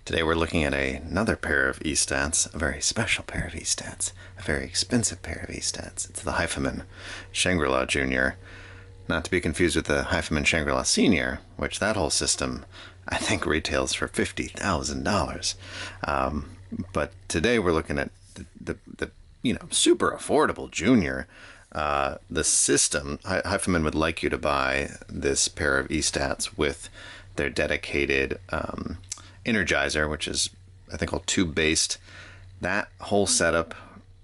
Today we're looking at another pair of E-Stats, a very special pair of E-Stats, a very expensive pair of E-Stats. It's the Hifiman Shangri-La Jr., not to be confused with the Hifiman Shangri-La Sr., which that whole system I think retails for $50,000. But today we're looking at the super affordable Junior. The system, Hifiman would like you to buy this pair of E-Stats with their dedicated Energizer, which is, I think, all tube based. That whole setup,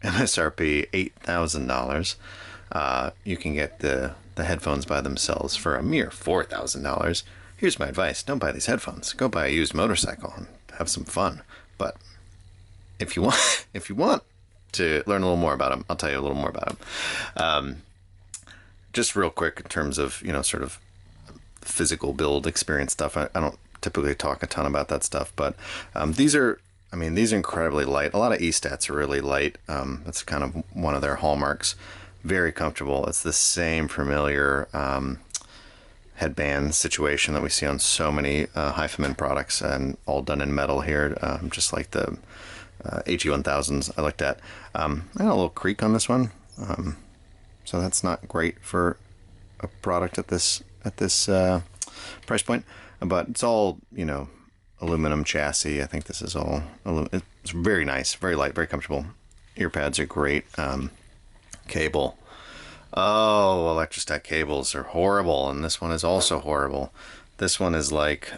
MSRP $8,000. You can get the headphones by themselves for a mere $4,000. Here's my advice: don't buy these headphones. Go buy a used motorcycle and have some fun. But if you want to learn a little more about them, I'll tell you a little more about them. Just real quick, in terms of sort of physical build experience stuff, I don't typically talk a ton about that stuff, but these are incredibly light. A lot of E-Stats are really light. That's kind of one of their hallmarks. Very comfortable. It's the same familiar headband situation that we see on so many Hifiman products, and all done in metal here, just like the HE1000s I looked at. I got a little creak on this one, so that's not great for a product at this price point. But it's all, aluminum chassis. I think this is all aluminum. It's very nice, very light, very comfortable. Ear pads are great. Cable. Oh, electrostat cables are horrible, and this one is also horrible. This one is like,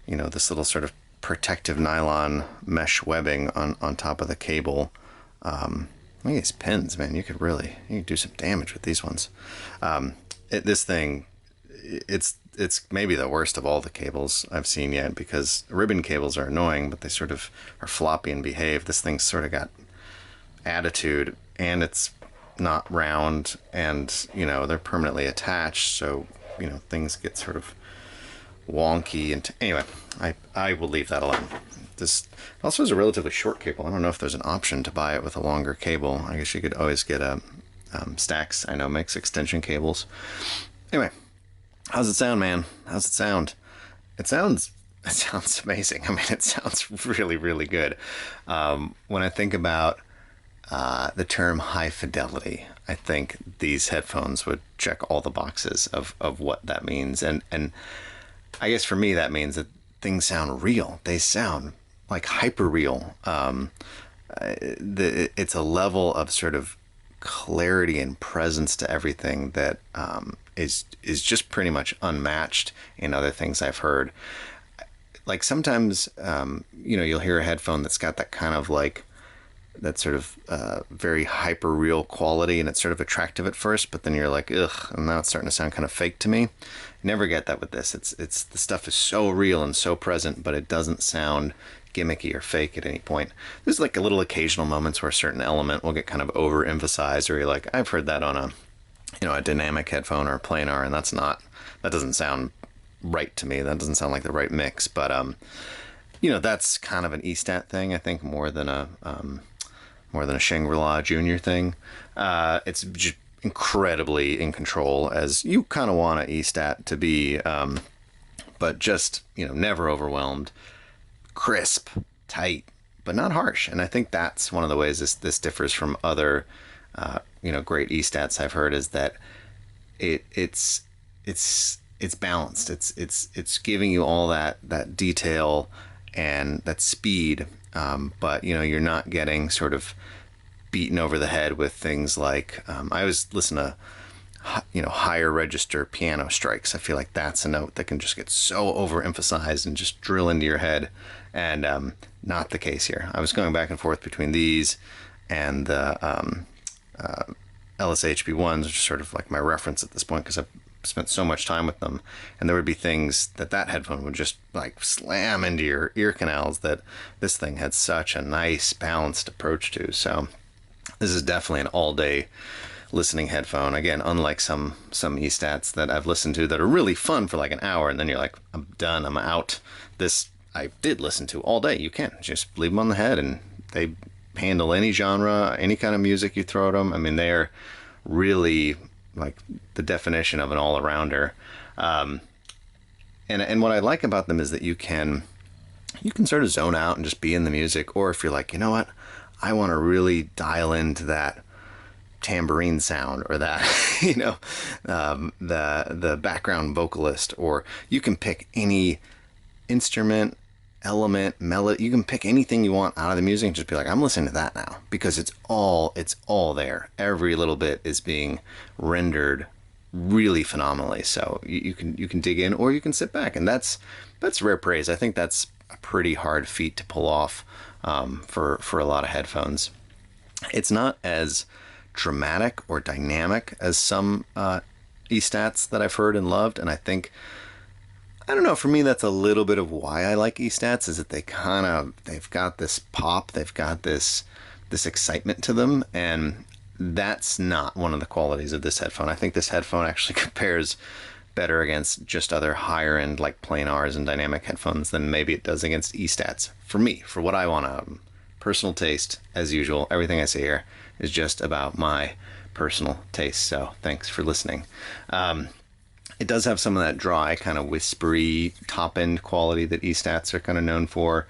this little sort of protective nylon mesh webbing on top of the cable. Look at these pins, man. You could do some damage with these ones. This thing, it's maybe the worst of all the cables I've seen yet, because ribbon cables are annoying, but they sort of are floppy and behave. This thing's sort of got attitude, and it's not round, and they're permanently attached, so things get sort of wonky. And anyway, I will leave that alone. This also is a relatively short cable. I don't know if there's an option to buy it with a longer cable. I guess you could always get a STAX, I know, makes extension cables. Anyway, how's it sound, man? How's it sound? It sounds amazing. I mean, it sounds really, really good. When I think about the term high fidelity, I think these headphones would check all the boxes of what that means. And I guess for me, that means that things sound real. They sound like hyper real. It's a level of sort of clarity and presence to everything that is just pretty much unmatched in other things I've heard. Like sometimes, you'll hear a headphone that's got that kind of like that sort of very hyper real quality, and it's sort of attractive at first, but then you're like, ugh, and now it's starting to sound kind of fake to me. You never get that with this. It's the stuff is so real and so present, but it doesn't sound gimmicky or fake at any point. There's like a little occasional moments where a certain element will get kind of overemphasized, or you're like, I've heard that on a dynamic headphone or a planar, and that doesn't sound right to me. That doesn't sound like the right mix. But that's kind of an E-Stat thing, I think, more than a Shangri-La Jr. thing. It's just incredibly in control, as you kind of want an E-Stat to be, but just never overwhelmed. Crisp, tight, but not harsh. And I think that's one of the ways this differs from other great E-Stats I've heard, is that it's balanced. It's giving you all that detail and that speed, but you're not getting sort of beaten over the head with things like I always listen to higher register piano strikes. I feel like that's a note that can just get so overemphasized and just drill into your head, and not the case here. I was going back and forth between these and the LSHB1s, which is sort of like my reference at this point because I've spent so much time with them, and there would be things that headphone would just like slam into your ear canals that this thing had such a nice balanced approach to. So this is definitely an all-day listening headphone. Again, unlike some E-Stats that I've listened to that are really fun for like an hour, and then you're like, I'm done, I'm out. This I did listen to all day. You can just leave them on the head, and they handle any genre, any kind of music you throw at them. I mean, they're really like the definition of an all-arounder. And what I like about them is that you can you can sort of zone out and just be in the music. Or if you're like, you know what, I want to really dial into that tambourine sound, or that the background vocalist, or you can pick any instrument, element, melody. You can pick anything you want out of the music and just be like, I'm listening to that now, because it's all there. Every little bit is being rendered really phenomenally. So you can dig in, or you can sit back, and that's rare praise. I think that's a pretty hard feat to pull off for a lot of headphones. It's not as dramatic or dynamic as some eStats that I've heard and loved, and I don't know, for me that's a little bit of why I like eStats, is that they've got this pop, they've got this excitement to them, and that's not one of the qualities of this headphone. I think this headphone actually compares better against just other higher end like plain R's and dynamic headphones than maybe it does against eStats. For me, for what I want out of them. Personal taste, as usual. Everything I say here is just about my personal taste, so thanks for listening. It does have some of that dry, kind of whispery, top-end quality that eStats are kind of known for.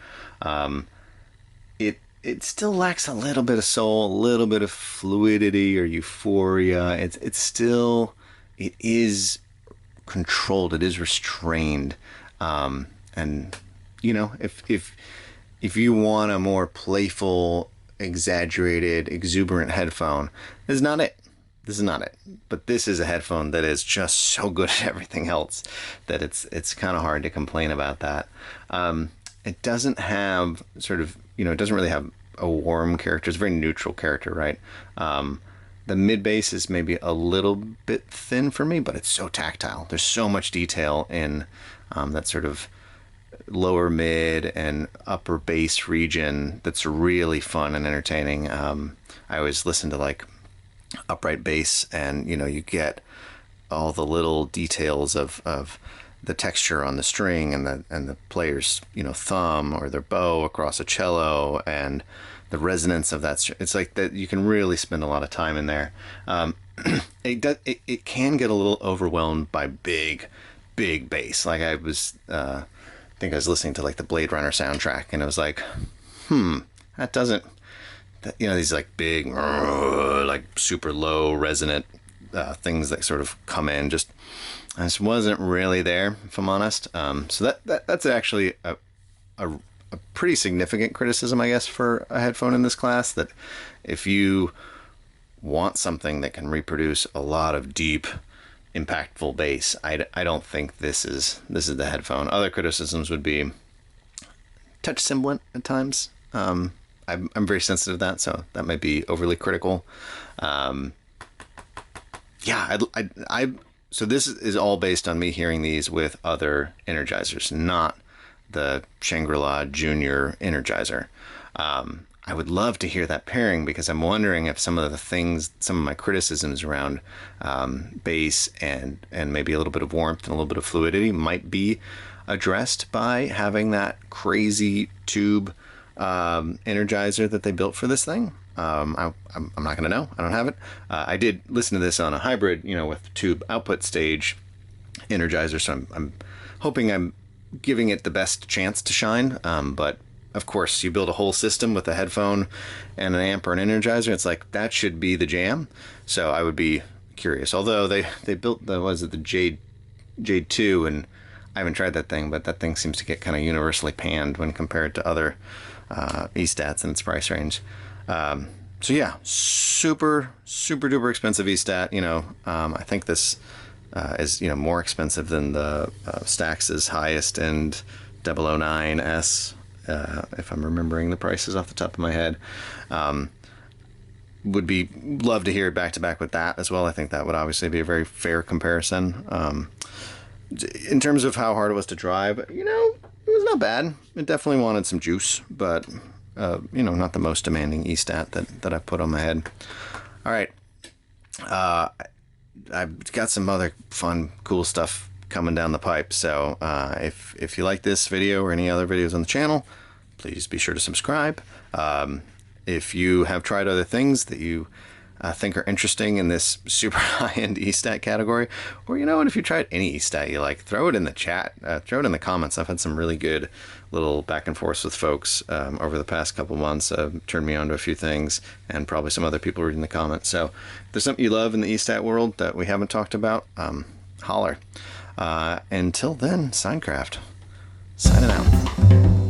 It still lacks a little bit of soul, a little bit of fluidity or euphoria. It is controlled, it is restrained, and if you want a more playful, exaggerated, exuberant headphone, this is not it. This is not it. But this is a headphone that is just so good at everything else that it's kind of hard to complain about that. It doesn't have it doesn't really have a warm character. It's a very neutral character, right? The mid bass is maybe a little bit thin for me, but it's so tactile. There's so much detail in that sort of lower mid and upper bass region that's really fun and entertaining. I always listen to like upright bass, and you get all the little details of the texture on the string and the player's thumb or their bow across a cello, and the resonance of that. It's like that you can really spend a lot of time in there. It can get a little overwhelmed by big bass. Like I think I was listening to like the Blade Runner soundtrack, and it was like, that doesn't, these like big, like super low resonant things that sort of come in. I just wasn't really there, if I'm honest. So that's actually a pretty significant criticism, I guess, for a headphone in this class. That if you want something that can reproduce a lot of deep, impactful bass, I don't think this is the headphone. Other criticisms would be touch sibilant at times. I'm very sensitive to that, so that might be overly critical. So this is all based on me hearing these with other Energizers, not the Shangri-La Jr. Energizer. I would love to hear that pairing, because I'm wondering if some of my criticisms around bass and maybe a little bit of warmth and a little bit of fluidity might be addressed by having that crazy tube Energizer that they built for this thing. I'm not going to know. I don't have it. I did listen to this on a hybrid, with tube output stage Energizer, so I'm hoping I'm giving it the best chance to shine. But of course, you build a whole system with a headphone and an amp or an Energizer. It's like, that should be the jam. So I would be curious. Although they built the Jade 2, and I haven't tried that thing, but that thing seems to get kind of universally panned when compared to other eStats in its price range. So yeah, super duper expensive eStat. I think this is more expensive than the STAX's highest end 009S. If I'm remembering the prices off the top of my head. Would love to hear it back to back with that as well. I think that would obviously be a very fair comparison. In terms of how hard it was to drive, it was not bad. It definitely wanted some juice, but not the most demanding eStat that I've put on my head. All right. I've got some other fun, cool stuff coming down the pipe. So if you like this video or any other videos on the channel, please be sure to subscribe. If you have tried other things that you think are interesting in this super high-end E-stat category, or you know what, if you tried any E-stat you like, throw it in the chat, throw it in the comments. I've had some really good little back and forths with folks over the past couple months. Turned me on to a few things, and probably some other people reading the comments. So if there's something you love in the E-stat world that we haven't talked about, holler. Until then, Signcraft signing out.